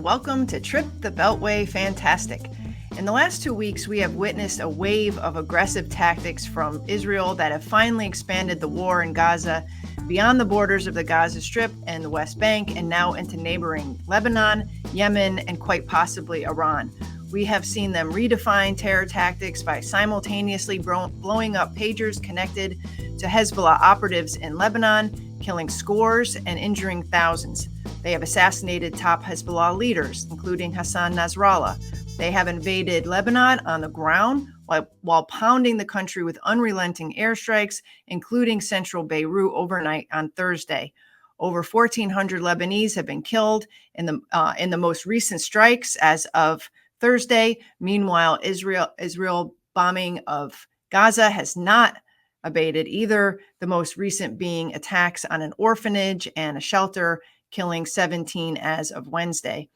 welcome to Trip the Beltway Fantastic. In the last 2 weeks, we have witnessed a wave of aggressive tactics from Israel that have finally expanded the war in Gaza beyond the borders of the Gaza Strip and the West Bank, and now into neighboring Lebanon, Yemen, and quite possibly Iran. We have seen them redefine terror tactics by simultaneously blowing up pagers connected to Hezbollah operatives in Lebanon, killing scores and injuring thousands. They have assassinated top Hezbollah leaders, including Hassan Naasrallah. They have invaded Lebanon on the ground while pounding the country with unrelenting airstrikes, including central Beirut overnight on Thursday. Over 1,400 Lebanese have been killed in the most recent strikes as of Thursday. Meanwhile, Israel bombing of Gaza has not abated either, the most recent being attacks on an orphanage and a shelter, killing 17 as of Wednesday.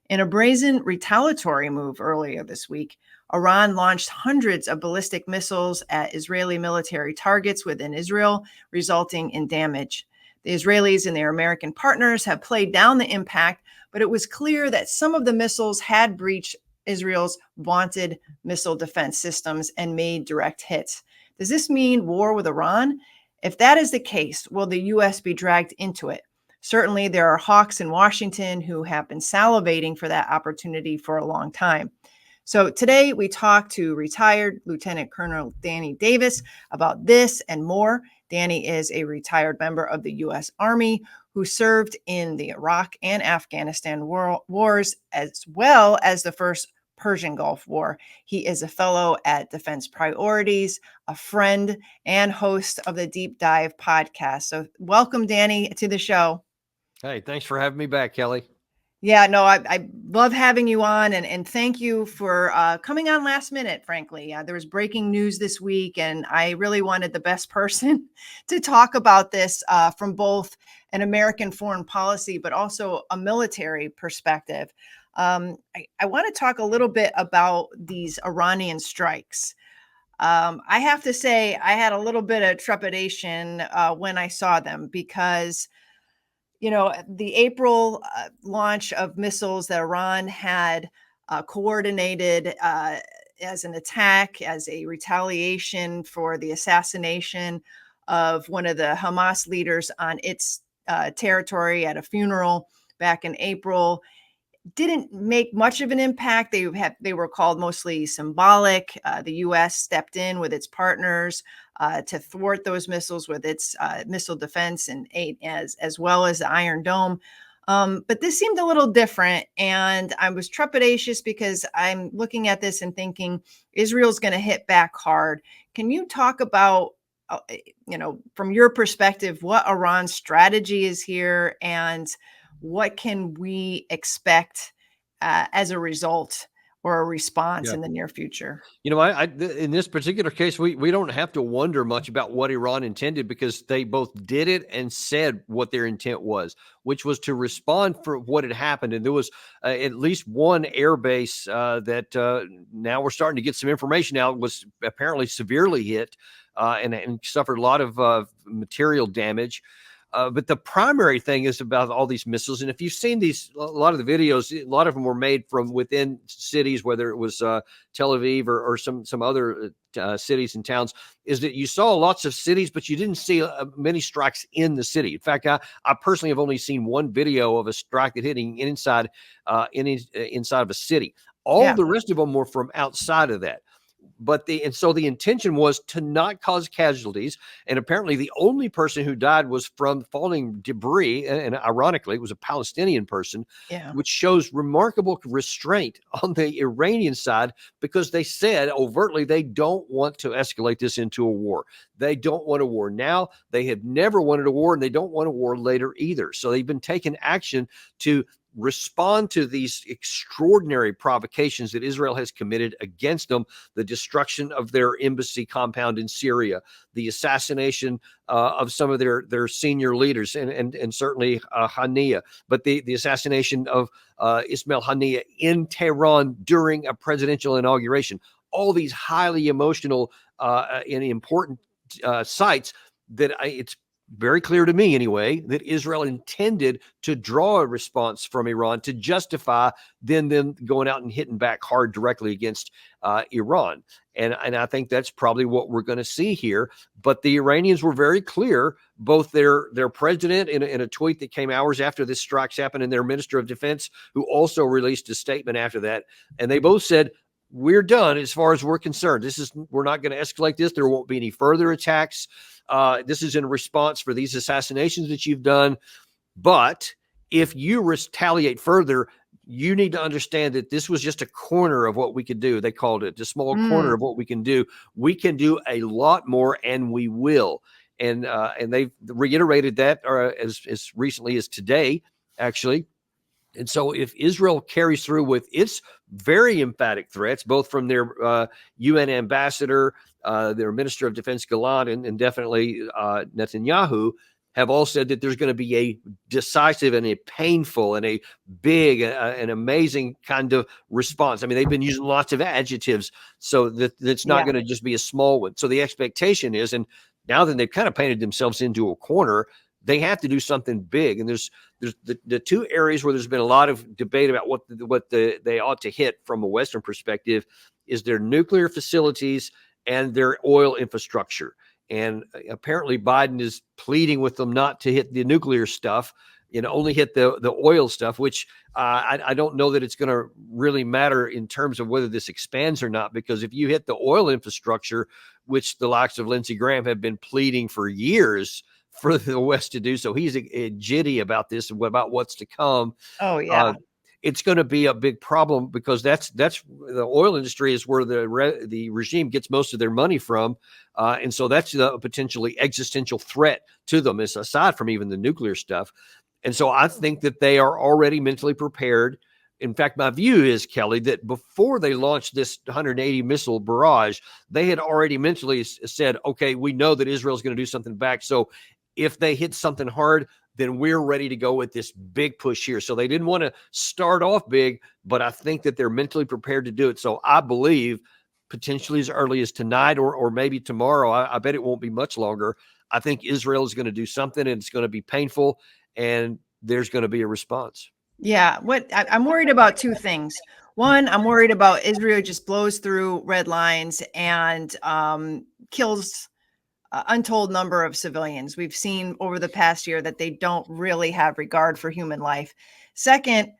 In a brazen retaliatory move earlier this week, Iran launched hundreds of ballistic missiles at Israeli military targets within Israel, resulting in damage. The Israelis and their American partners have played down the impact, but it was clear that some of the missiles had breached Israel's vaunted missile defense systems and made direct hits. Does this mean war with Iran? If that is the case, will the U.S. be dragged into it? Certainly, there are hawks in Washington who have been salivating for that opportunity for a long time. So today we talk to retired Lieutenant Colonel Danny Davis about this and more. Danny is a retired member of the U.S. Army who served in the Iraq and Afghanistan wars, as well as the first Persian Gulf War. He is a fellow at Defense Priorities, a friend, and host of the Deep Dive podcast. So welcome, Danny, to the show. Hey, thanks for having me back, Kelly. Yeah, no, I love having you on, and thank you for coming on last minute, frankly. There was breaking news this week, and I really wanted the best person to talk about this from both an American foreign policy, but also a military perspective. I want to talk a little bit about these Iranian strikes. I have to say I had a little bit of trepidation when I saw them because the April launch of missiles that Iran had coordinated as an attack, as a retaliation for the assassination of one of the Hamas leaders on its territory at a funeral back in April, didn't make much of an impact. They were called mostly symbolic. The U.S. stepped in with its partners to thwart those missiles with its missile defense and aid, as well as the Iron Dome. But this seemed a little different, and I was trepidatious because I'm looking at this and thinking Israel's going to hit back hard. Can you talk about, from your perspective, what Iran's strategy is here and what can we expect as a result or a response in the near future? In this particular case, we don't have to wonder much about what Iran intended because they both did it and said what their intent was, which was to respond for what had happened. And there was at least one air base that now we're starting to get some information out was apparently severely hit and suffered a lot of material damage. But the primary thing is about all these missiles. And if you've seen a lot of the videos, a lot of them were made from within cities, whether it was Tel Aviv or some other cities and towns, is that you saw lots of cities, but you didn't see many strikes in the city. In fact, I personally have only seen one video of a strike that hitting inside of a city. All the rest of them were from outside of that. So the intention was to not cause casualties. And apparently the only person who died was from falling debris. And ironically, it was a Palestinian person, which shows remarkable restraint on the Iranian side because they said overtly they don't want to escalate this into a war. They don't want a war now. They have never wanted a war, and they don't want a war later either. So they've been taking action to respond to these extraordinary provocations that Israel has committed against them, the destruction of their embassy compound in Syria, the assassination of some of their senior leaders, and certainly Haniyeh, but the assassination of Ismail Haniyeh in Tehran during a presidential inauguration. All these highly emotional and important sites that it's very clear to me anyway, that Israel intended to draw a response from Iran to justify then them going out and hitting back hard directly against Iran. And I think that's probably what we're going to see here. But the Iranians were very clear, both their president in a tweet that came hours after this strikes happened, and their minister of defense, who also released a statement after that. And they both said, we're done as far as we're concerned. We're not going to escalate this. There won't be any further attacks. This is in response for these assassinations that you've done. But if you retaliate further, you need to understand that this was just a corner of what we could do. They called it a small corner of what we can do. We can do a lot more, and we will. And they've reiterated that as recently as today, actually. And so if Israel carries through with its very emphatic threats, both from their UN ambassador, their minister of defense, Gallant, and definitely Netanyahu, have all said that there's going to be a decisive and a painful and a big and amazing kind of response. I mean, they've been using lots of adjectives, so that it's not going to just be a small one. So the expectation is, and now that they've kind of painted themselves into a corner, they have to do something big. And there's the two areas where there's been a lot of debate about what they ought to hit from a Western perspective is their nuclear facilities and their oil infrastructure. And apparently Biden is pleading with them not to hit the nuclear stuff, only hit the oil stuff, which I don't know that it's going to really matter in terms of whether this expands or not, because if you hit the oil infrastructure, which the likes of Lindsey Graham have been pleading for years for the West to do so, he's jitty about this, about what's to come. Oh, yeah. It's going to be a big problem, because that's the oil industry is where the regime gets most of their money from. And so that's a potentially existential threat to them, as aside from even the nuclear stuff. And so I think that they are already mentally prepared. In fact, my view is, Kelly, that before they launched this 180 missile barrage, they had already mentally said, okay, we know that Israel's going to do something back. So if they hit something hard, then we're ready to go with this big push here. So they didn't want to start off big, but I think that they're mentally prepared to do it. So I believe potentially as early as tonight or maybe tomorrow, I bet it won't be much longer. I think Israel is going to do something, and it's going to be painful, and there's going to be a response. Yeah. I'm worried about two things. One, I'm worried about Israel just blows through red lines and kills untold number of civilians. We've seen over the past year that they don't really have regard for human life. Second,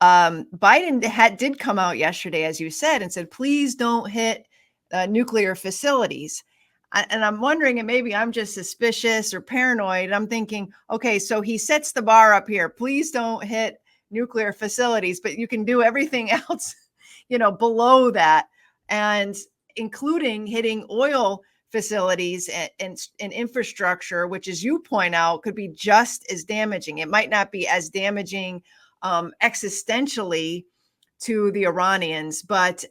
Biden did come out yesterday, as you said, and said, please don't hit nuclear facilities. And I'm wondering, and maybe I'm just suspicious or paranoid, I'm thinking, okay, so he sets the bar up here. Please don't hit nuclear facilities, but you can do everything else, below that, and including hitting oil facilities and infrastructure, which, as you point out, could be just as damaging. It might not be as damaging existentially to the Iranians, but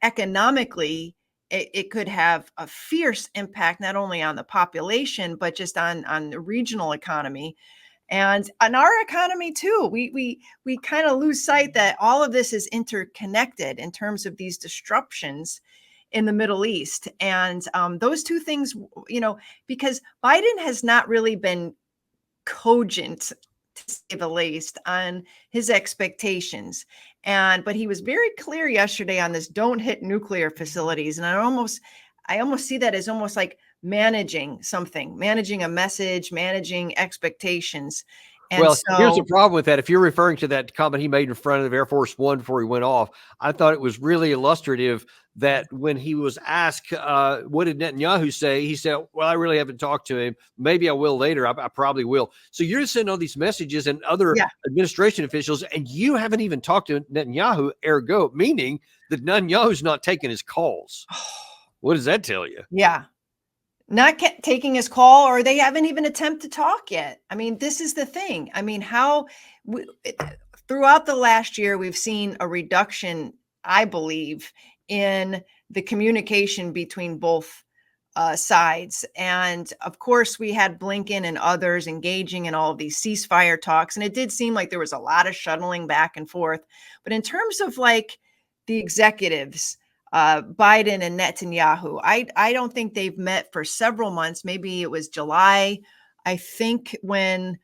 economically, it could have a fierce impact, not only on the population, but just on the regional economy and on our economy too. We kind of lose sight that all of this is interconnected in terms of these disruptions in the Middle East. And those two things, because Biden has not really been cogent, to say the least, on his expectations. But he was very clear yesterday on this don't hit nuclear facilities. And I almost see that as almost like managing something, managing a message, managing expectations. And well, here's the problem with that. If you're referring to that comment he made in front of Air Force One before he went off, I thought it was really illustrative that when he was asked, what did Netanyahu say? He said, well, I really haven't talked to him. Maybe I will later. I probably will. So you're sending all these messages and other administration officials, and you haven't even talked to Netanyahu, ergo, meaning that Netanyahu's not taking his calls. What does that tell you? Yeah. Not taking his call, or they haven't even attempted to talk yet. I mean, this is the thing. I mean, throughout the last year, we've seen a reduction, I believe, in the communication between both sides. And of course, we had Blinken and others engaging in all of these ceasefire talks. And it did seem like there was a lot of shuttling back and forth. But in terms of like the executives, Biden and Netanyahu, I don't think they've met for several months. Maybe it was July I think when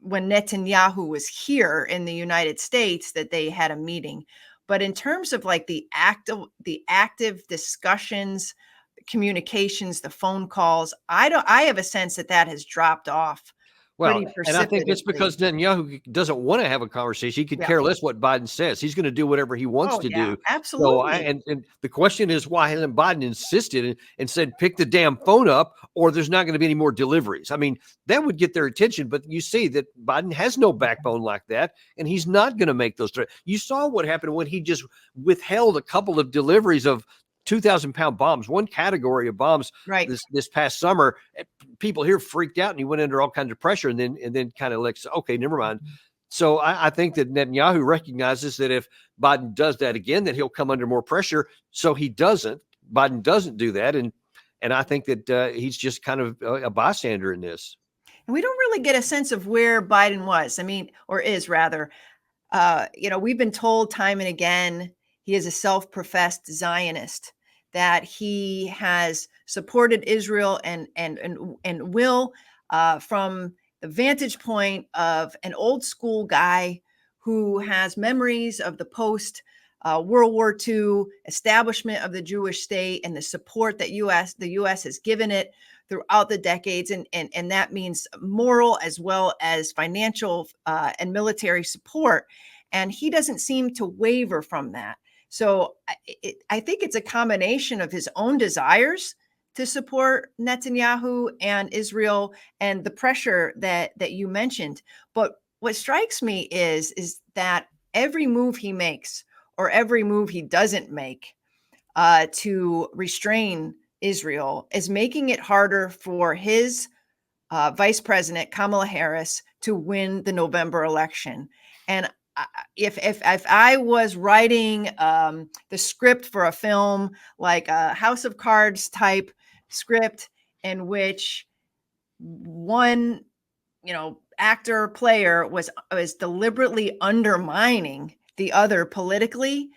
Netanyahu was here in the United States that they had a meeting. But in terms of like the active discussions, communications, the phone calls, I have a sense that that has dropped off Well, pretty and I think it's precipitously. because Netanyahu doesn't want to have a conversation. He could Yeah. care less what Biden says. He's going to do whatever he wants Oh to yeah, do. So, absolutely. and the question is, why hasn't Biden insisted and said, pick the damn phone up, or there's not going to be any more deliveries? I mean, that would get their attention. But you see that Biden has no backbone like that, and he's not going to make those threats. You saw what happened when he just withheld a couple of deliveries of 2,000-pound bombs, one category of bombs Right. this past summer. People here freaked out, and he went under all kinds of pressure, and then kind of like, okay, never mind. So I think that Netanyahu recognizes that if Biden does that again, that he'll come under more pressure. So he doesn't. Biden doesn't do that, and I think that he's just kind of a bystander in this. And we don't really get a sense of where Biden was. I mean, or is rather. We've been told time and again he is a self-professed Zionist, that he has supported Israel and will, from the vantage point of an old school guy who has memories of the post World War II establishment of the Jewish state and the support that the U.S. has given it throughout the decades, and that means moral as well as financial and military support. And he doesn't seem to waver from that. So I think it's a combination of his own desires to support Netanyahu and Israel and the pressure that you mentioned. But what strikes me is that every move he makes or every move he doesn't make to restrain Israel is making it harder for his Vice President Kamala Harris to win the November election. And if I was writing the script for a film like a House of Cards type script in which one actor player was deliberately undermining the other politically,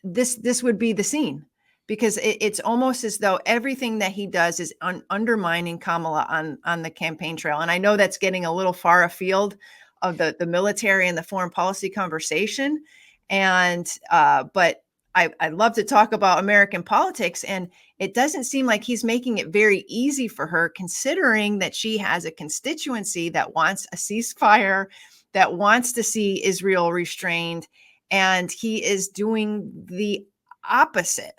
this would be the scene, because it's almost as though everything that he does is undermining Kamala on the campaign trail. And I know that's getting a little far afield of the military and the foreign policy conversation, and but I'd love to talk about American politics, and it doesn't seem like he's making it very easy for her, considering that she has a constituency that wants a ceasefire, that wants to see Israel restrained, and he is doing the opposite.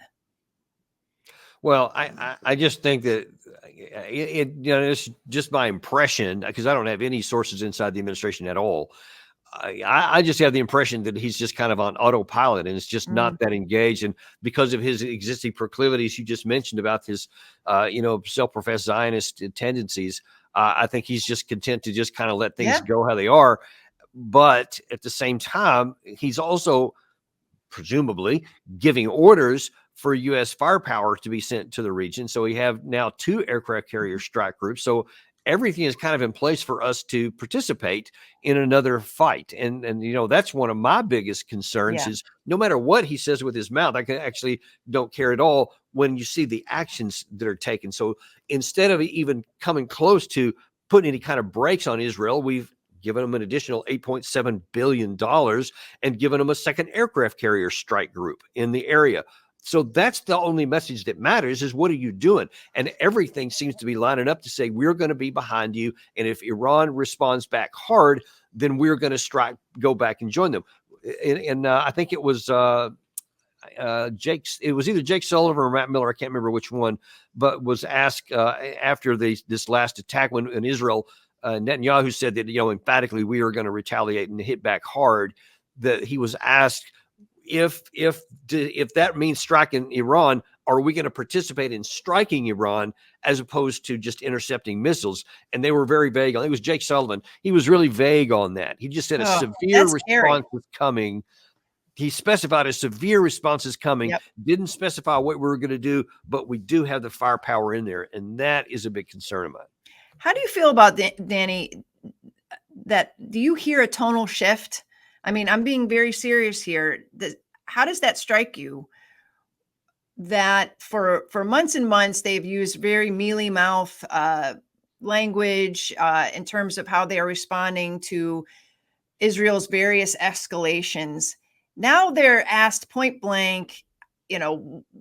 Well, I just think that it's just my impression, because I don't have any sources inside the administration at all. I just have the impression that he's just kind of on autopilot and it's just Mm, not that engaged. And because of his existing proclivities, you just mentioned about his, self-professed Zionist tendencies, I think he's just content to just kind of let things yeah, go how they are. But at the same time, he's also presumably giving orders for U.S. firepower to be sent to the region. So we have now 2 aircraft carrier strike groups. So everything is kind of in place for us to participate in another fight. And that's one of my biggest concerns yeah. is no matter what he says with his mouth, I can actually don't care at all when you see the actions that are taken. So instead of even coming close to putting any kind of brakes on Israel, we've given them an additional $8.7 billion and given them a second aircraft carrier strike group in the area. So that's the only message that matters is what are you doing? And everything seems to be lining up to say, we're going to be behind you. And if Iran responds back hard, then we're going to strike, go back and join them. And I think it was it was either Jake Sullivan or Matt Miller. I can't remember which one, but was asked after this last attack when in Israel, Netanyahu said that, emphatically we are going to retaliate and hit back hard. That he was asked if that means striking Iran, are we going to participate in striking Iran as opposed to just intercepting missiles? And they were very vague. It was Jake Sullivan. He was really vague on that. He just said a Oh, severe that's scary. response was coming. He specified a severe response is coming, Yep. didn't specify what we were going to do, but we do have the firepower in there. And that is a big concern of mine. How do you feel about Danny? That do you hear a tonal shift? I mean, I'm being very serious here. How does that strike you? That for months and months they've used very mealy mouth language in terms of how they are responding to Israel's various escalations. Now they're asked point blank,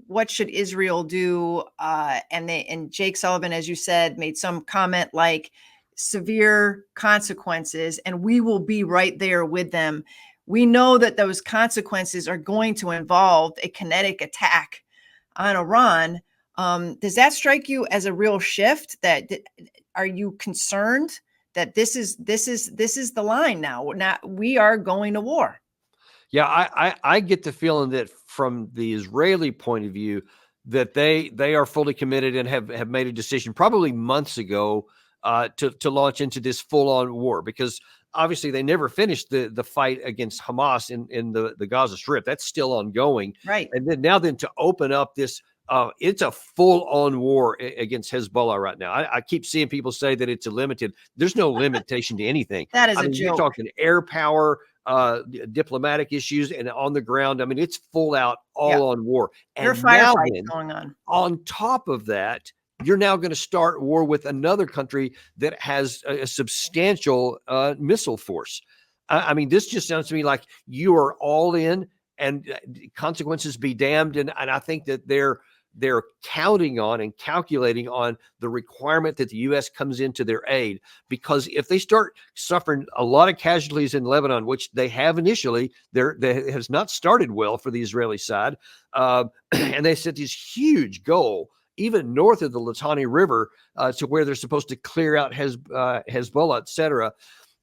what should Israel do? And Jake Sullivan, as you said, made some comment like severe consequences, and we will be right there with them. We know that those consequences are going to involve a kinetic attack on Iran. Does that strike you as a real shift? Are you concerned that this is the line now? Now we are going to war. Yeah, I get the feeling that from the Israeli point of view, that they are fully committed and have made a decision probably months ago to launch into this full on war, because obviously they never finished the fight against Hamas in the Gaza Strip. That's still ongoing, right? And then to open up this. It's a full-on war against Hezbollah right now. I keep seeing people say that it's a limited. There's no limitation to anything. That is a joke. You're talking air power, diplomatic issues, and on the ground. I mean, it's full out, all on war. And there are firefights going on. On top of that, you're now going to start war with another country that has a substantial missile force. I mean, this just sounds to me like you are all in, and consequences be damned. And I think that they're counting on and calculating on the requirement that the U.S. comes into their aid, because if they start suffering a lot of casualties in Lebanon, which they have initially, that has not started well for the Israeli side, and they set this huge goal even north of the Litani River to where they're supposed to clear out Hezbollah, et cetera.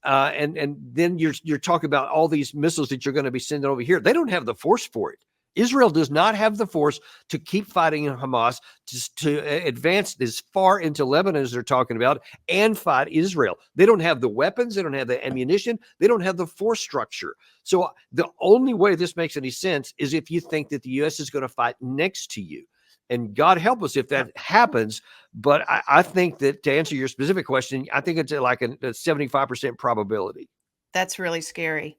And then you're talking about all these missiles that you're going to be sending over here. They don't have the force for it. Israel does not have the force to keep fighting Hamas, to advance as far into Lebanon as they're talking about and fight Israel. They don't have the weapons. They don't have the ammunition. They don't have the force structure. So the only way this makes any sense is if you think that the U.S. is going to fight next to you. And God help us if that happens. But I think that, to answer your specific question, I think it's like a 75% probability. That's really scary.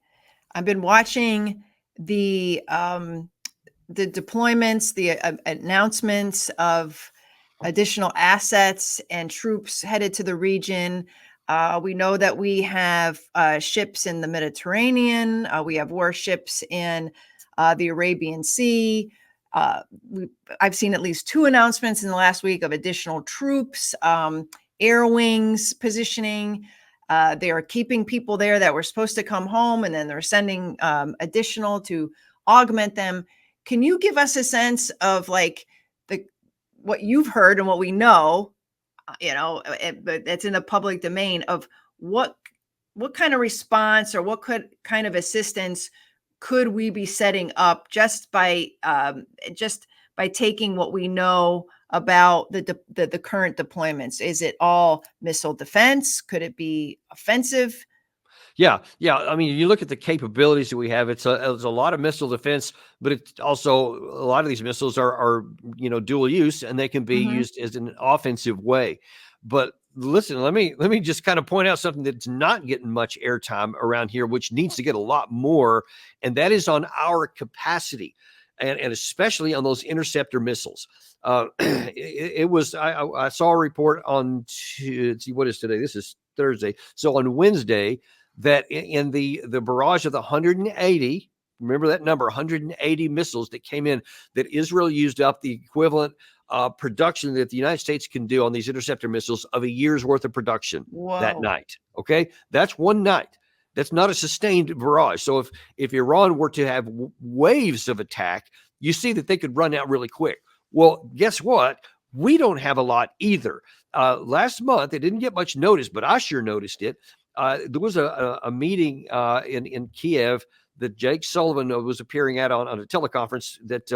I've been watching the deployments, the announcements of additional assets and troops headed to the region. We know that we have ships in the Mediterranean. We have warships in the Arabian Sea. I've seen at least 2 announcements in the last week of additional troops, air wings positioning. They are keeping people there that were supposed to come home, and then they're sending additional to augment them. Can you give us a sense of like what you've heard and what we know, but it's in the public domain, of what kind of response or what kind of assistance could we be setting up just by taking what we know about the current deployments? Is it all missile defense? Could it be offensive? Yeah. I mean, you look at the capabilities that we have. It's a lot of missile defense, but it's also a lot of these missiles are dual use, and they can be used as an offensive way. But listen, let me just kind of point out something that's not getting much airtime around here, which needs to get a lot more, and that is on our capacity, and especially on those interceptor missiles. It was I saw a report on, let's see, what is today? This is Thursday. So on Wednesday, that in the barrage of the 180, remember that number, 180 missiles that came in, that Israel used up the equivalent production that the United States can do on these interceptor missiles of a year's worth of production. Whoa. That night. Okay. That's one night. That's not a sustained barrage. So if Iran were to have waves of attack, you see that they could run out really quick. Well, guess what? We don't have a lot either. Last month, it didn't get much notice, but I sure noticed it. There was a meeting in Kiev that Jake Sullivan was appearing at on a teleconference that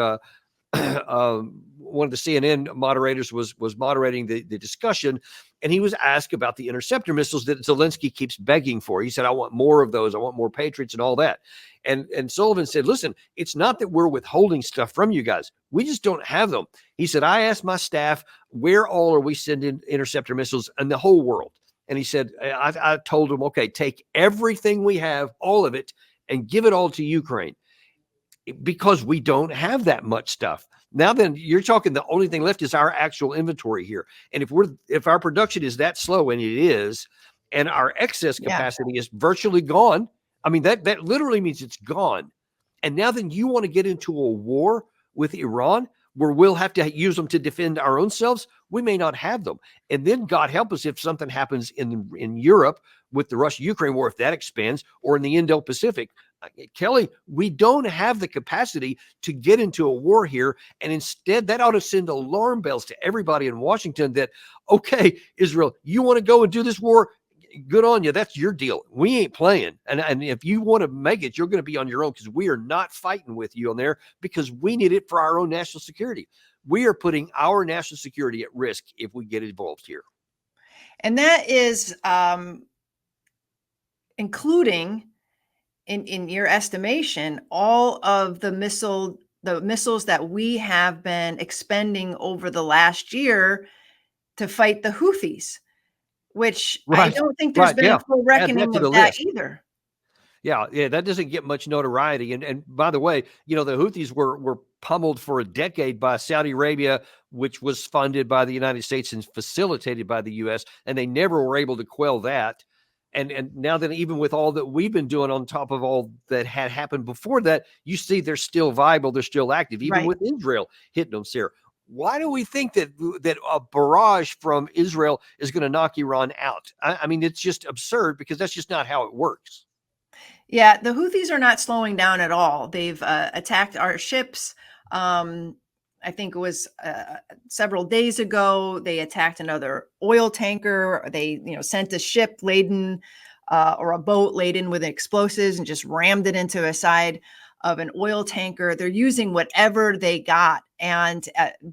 one of the CNN moderators was moderating the discussion, and he was asked about the interceptor missiles that Zelensky keeps begging for. He said, I want more of those. I want more Patriots and all that. And Sullivan said, listen, it's not that we're withholding stuff from you guys. We just don't have them. He said, I asked my staff, where all are we sending interceptor missiles in the whole world? And he said, I told him, okay, take everything we have, all of it, and give it all to Ukraine, because we don't have that much stuff. Now then, you're talking the only thing left is our actual inventory here. And if our production is that slow, and it is, and our excess Yeah. capacity is virtually gone, I mean, that literally means it's gone. And now then you want to get into a war with Iran where we'll have to use them to defend our own selves. We may not have them. And then God help us if something happens in Europe with the Russia-Ukraine war, if that expands, or in the Indo-Pacific. Kelly, we don't have the capacity to get into a war here. And instead, that ought to send alarm bells to everybody in Washington that, okay, Israel, you want to go and do this war? Good on you. That's your deal. We ain't playing. And if you want to make it, you're going to be on your own, because we are not fighting with you on there, because we need it for our own national security. We are putting our national security at risk if we get involved here. And that is including, in your estimation, all of the missiles that we have been expending over the last year to fight the Houthis, which I don't think there's been a full reckoning of that either. Yeah, that doesn't get much notoriety. And by the way, the Houthis were pummeled for a decade by Saudi Arabia, which was funded by the United States and facilitated by the U.S., and they never were able to quell that. And now that even with all that we've been doing on top of all that had happened before that, you see they're still viable, they're still active, even with Israel hitting them, Sarah. Why do we think that a barrage from Israel is going to knock Iran out? I mean, it's just absurd, because that's just not how it works. Yeah, the Houthis are not slowing down at all. They've attacked our ships. I think it was several days ago, they attacked another oil tanker. They, sent a ship laden or a boat laden with explosives and just rammed it into a side of an oil tanker. They're using whatever they got, and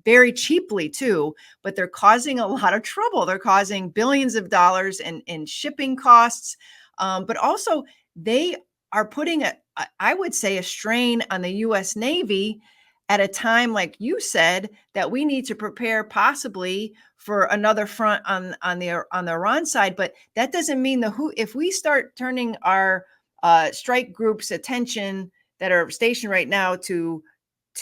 very cheaply too, but they're causing a lot of trouble. They're causing billions of dollars in shipping costs, but also they are putting I would say, a strain on the U.S. Navy at a time, like you said, that we need to prepare possibly for another front on the Iran side. But that doesn't mean if we start turning our strike groups' attention that are stationed right now to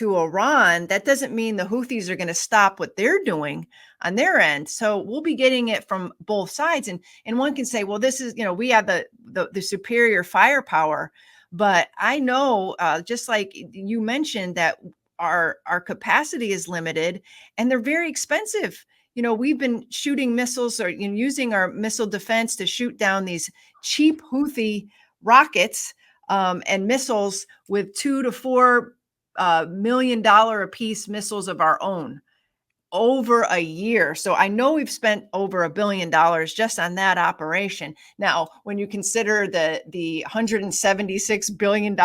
Iran, that doesn't mean the Houthis are going to stop what they're doing on their end. So we'll be getting it from both sides. And one can say, well, this is, we have the superior firepower. But I know, just like you mentioned, that our capacity is limited, and they're very expensive. We've been shooting missiles, or using our missile defense to shoot down these cheap Houthi rockets and missiles with $2 to $4 million a piece missiles of our own over a year. So I know we've spent over $1 billion just on that operation. Now, when you consider the $176 billion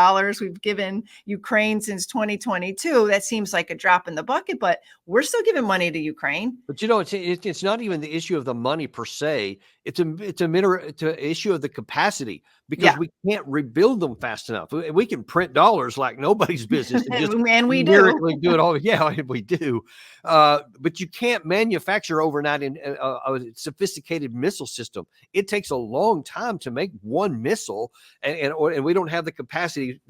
we've given Ukraine since 2022, that seems like a drop in the bucket, but we're still giving money to Ukraine. But it's not even the issue of the money per se. It's an issue of the capacity, because we can't rebuild them fast enough. We can print dollars like nobody's business and just and we miraculously do it all. Yeah, we do. But you can't manufacture overnight in a sophisticated missile system. It takes a long time to make one missile, and we don't have the capacity,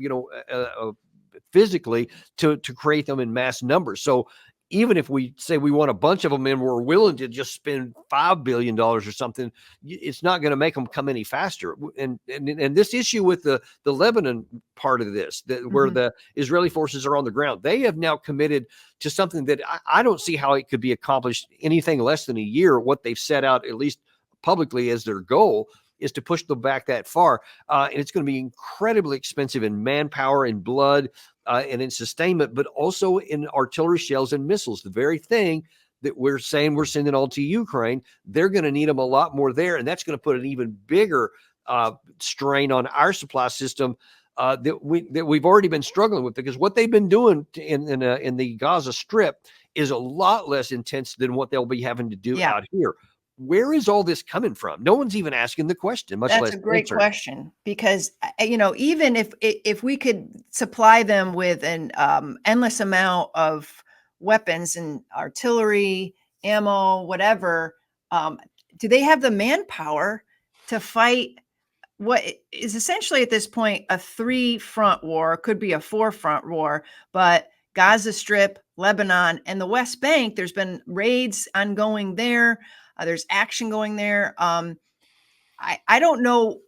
physically to create them in mass numbers. So even if we say we want a bunch of them and we're willing to just spend $5 billion or something, it's not going to make them come any faster. And this issue with the Lebanon part of this, where the Israeli forces are on the ground, they have now committed to something that I don't see how it could be accomplished anything less than a year. What they've set out, at least publicly, as their goal is to push them back that far. And it's going to be incredibly expensive in manpower and blood and in sustainment, but also in artillery shells and missiles. The very thing that we're saying we're sending all to Ukraine, they're going to need them a lot more there. And that's going to put an even bigger strain on our supply system that we've already been struggling with, because what they've been doing in the Gaza Strip is a lot less intense than what they'll be having to do out here. Where is all this coming from? No one's even asking the question, much less That's a great answer. question, because even if we could supply them with an endless amount of weapons and artillery, ammo, whatever, do they have the manpower to fight what is essentially at this point a 3-front war? Could be a 4-front war, but Gaza Strip, Lebanon, and the West Bank. There's been raids ongoing there. There's action going there. I don't know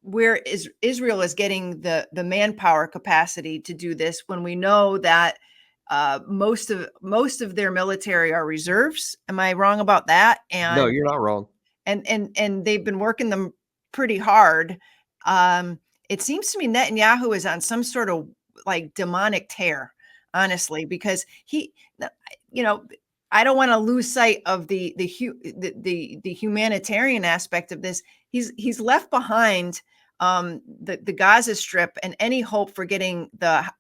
where Israel is getting the manpower capacity to do this when we know that most of their military are reserves. Am I wrong about that? No, you're not wrong. And they've been working them pretty hard. It seems to me Netanyahu is on some sort of like demonic tear, honestly, because he, you know, I don't want to lose sight of the humanitarian aspect of this. He's left behind the Gaza Strip and any hope for getting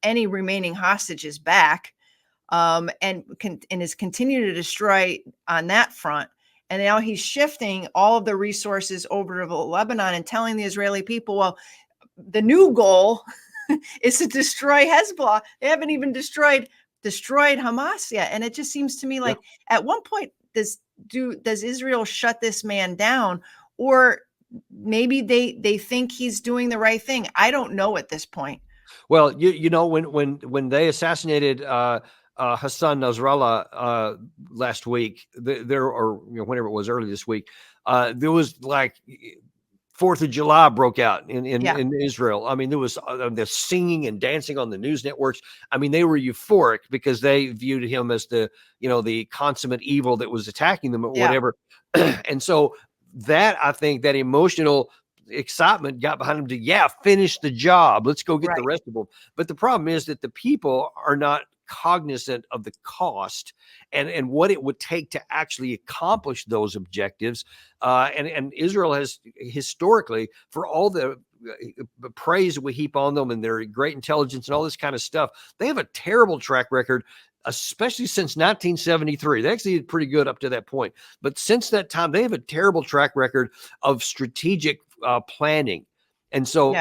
any remaining hostages back, and is continuing to destroy on that front. And now he's shifting all of the resources over to Lebanon and telling the Israeli people, well, the new goal is to destroy Hezbollah. They haven't even destroyed Hamas yet. And it just seems to me like at one point does Israel shut this man down, or maybe they think he's doing the right thing? I don't know at this point. Well, when they assassinated Hassan Nasrallah last week, or whenever it was early this week, there was like 4th of July broke out in Israel. I mean, there was the singing and dancing on the news networks. I mean, they were euphoric because they viewed him as the consummate evil that was attacking them or whatever. And so that, I think, that emotional excitement got behind him to finish the job. Let's go get the rest of them. But the problem is that the people are not cognizant of the cost and what it would take to actually accomplish those objectives. And Israel has historically, for all the praise we heap on them and their great intelligence and all this kind of stuff, they have a terrible track record, especially since 1973. They actually did pretty good up to that point. But since that time, they have a terrible track record of strategic planning. And so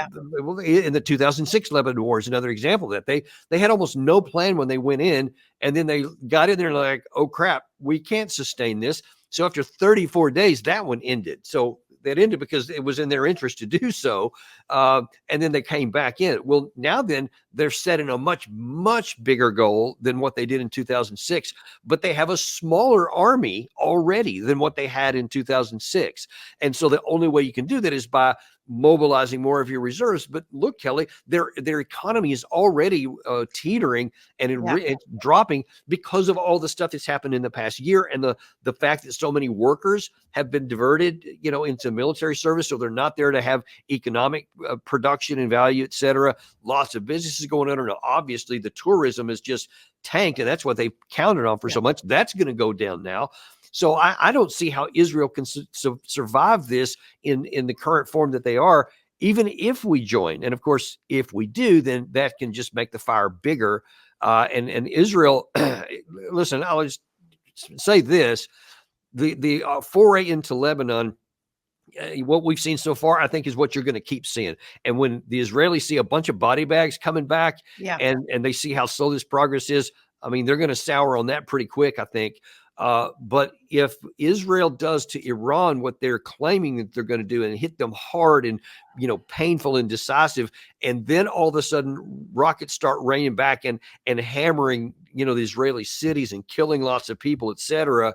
in the 2006 Lebanon war is another example of that. They had almost no plan when they went in, and then they got in there like, oh crap, we can't sustain this. So after 34 days, that one ended. So that ended because it was in their interest to do so. And then they came back in. Well, now then they're setting a much, much bigger goal than what they did in 2006, but they have a smaller army already than what they had in 2006. And so the only way you can do that is by mobilizing more of your reserves. But look, Kelly, their economy is already teetering and it's dropping because of all the stuff that's happened in the past year, and the fact that so many workers have been diverted, into military service, so they're not there to have economic production and value, et cetera. Lots of businesses going under. Now, obviously, the tourism is just tanked, and that's what they counted on for so much. That's going to go down now. So I don't see how Israel can survive this in the current form that they are, even if we join. And of course, if we do, then that can just make the fire bigger. And Israel, listen, I'll just say this: the foray into Lebanon, what we've seen so far, I think, is what you're going to keep seeing. And when the Israelis see a bunch of body bags coming back, and they see how slow this progress is, I mean, they're going to sour on that pretty quick, I think. But if Israel does to Iran what they're claiming that they're going to do and hit them hard and, painful and decisive, and then all of a sudden rockets start raining back and hammering, the Israeli cities and killing lots of people, et cetera,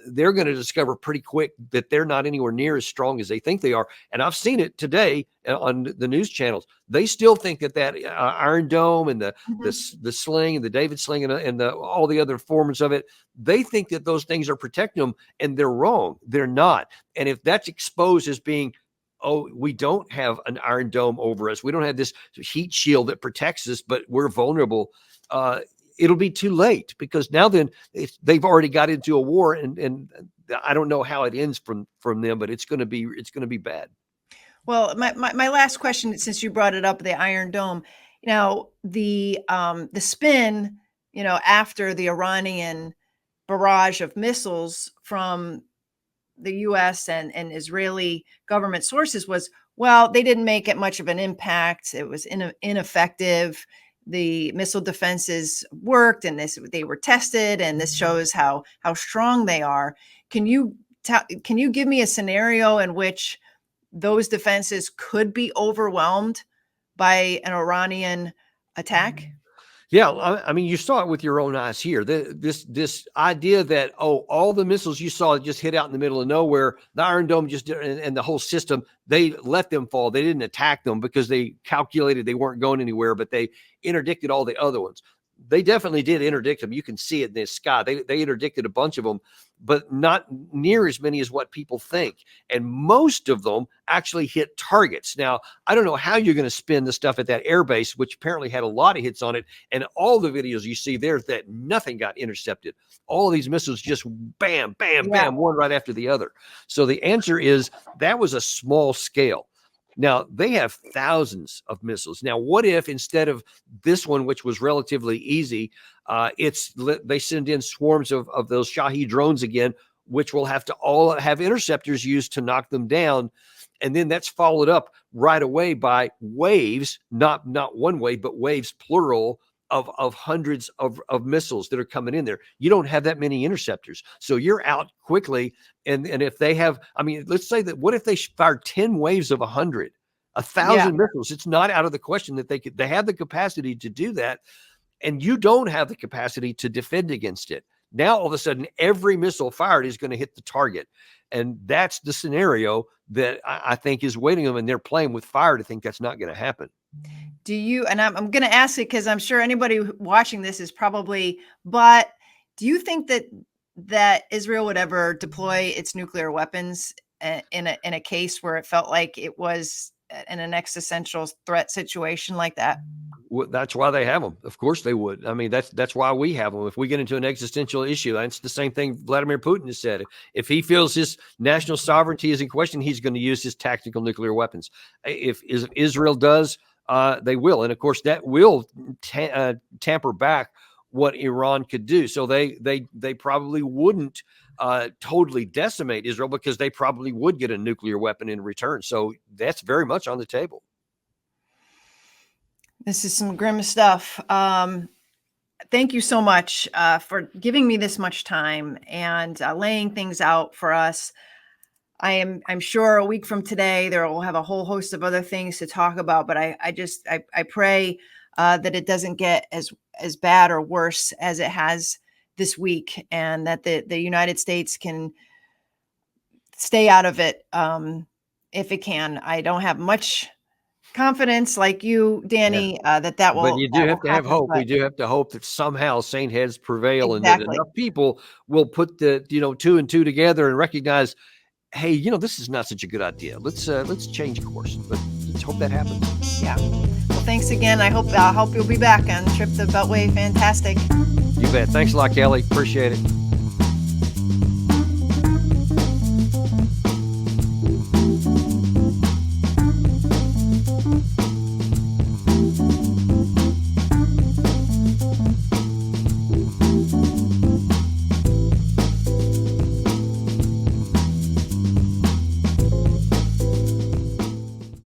they're going to discover pretty quick that they're not anywhere near as strong as they think they are. And I've seen it today on the news channels. They still think that Iron Dome and the sling and the David sling and all the other forms of it, they think that those things are protecting them, and they're wrong. They're not. And if that's exposed as being, oh, we don't have an Iron Dome over us, we don't have this heat shield that protects us, but we're vulnerable, it'll be too late, because now then they've already got into a war, and I don't know how it ends from them, but it's going to be bad. Well, my last question, since you brought it up, the Iron Dome, the spin, after the Iranian barrage of missiles from the U.S. and Israeli government sources was, well, they didn't make it much of an impact. It was ineffective. The missile defenses worked, and they were tested, and this shows how strong they are. Can you give me a scenario in which those defenses could be overwhelmed by an Iranian attack? Yeah, I mean, you saw it with your own eyes here. This idea that, oh, all the missiles you saw just hit out in the middle of nowhere, the Iron Dome just did, and the whole system, they let them fall. They didn't attack them because they calculated they weren't going anywhere, but they interdicted all the other ones. They definitely did interdict them. You can see it in the sky. They interdicted a bunch of them, but not near as many as what people think. And most of them actually hit targets. Now, I don't know how you're going to spin the stuff at that airbase, which apparently had a lot of hits on it. And all the videos you see there, that nothing got intercepted. All of these missiles just bam, bam, bam, one right after the other. So the answer is that was a small scale. Now, they have thousands of missiles. Now, what if instead of this one, which was relatively easy, they send in swarms of those Shahed drones again, which will have to all have interceptors used to knock them down. And then that's followed up right away by waves, not one wave, but waves, plural, of hundreds of missiles that are coming in there. You don't have that many interceptors. So you're out quickly. And if they have, I mean, let's say that, what if they fired 10 waves of 100, 1,000 missiles? It's not out of the question that they have the capacity to do that. And you don't have the capacity to defend against it. Now, all of a sudden, every missile fired is going to hit the target. And that's the scenario that I think is waiting them, and they're playing with fire to think that's not going to happen. Do you, and I'm going to ask it because I'm sure anybody watching this is probably, but do you think that Israel would ever deploy its nuclear weapons in a case where it felt like it was in an existential threat situation like that? Well, that's why they have them. Of course they would. I mean, that's why we have them. If we get into an existential issue, that's the same thing Vladimir Putin has said. If he feels his national sovereignty is in question, he's going to use his tactical nuclear weapons. If Israel does, they will. And of course, that will tamper back what Iran could do. So they probably wouldn't totally decimate Israel, because they probably would get a nuclear weapon in return. So that's very much on the table. This is some grim stuff. Thank you so much for giving me this much time and laying things out for us. I'm sure a week from today, there will have a whole host of other things to talk about, but I pray that it doesn't get as bad or worse as it has this week, and that the United States can stay out of it if it can. I don't have much confidence like you, Danny, that will. But you do have to have hope. We do have to hope that somehow sane heads prevail, and that enough people will put the 2 and 2 together and recognize, hey, this is not such a good idea. Let's change course. But let's hope that happens. Yeah. Well, thanks again. I hope you'll be back on Trip the Beltway. Fantastic. You bet. Thanks a lot, Kelly. Appreciate it.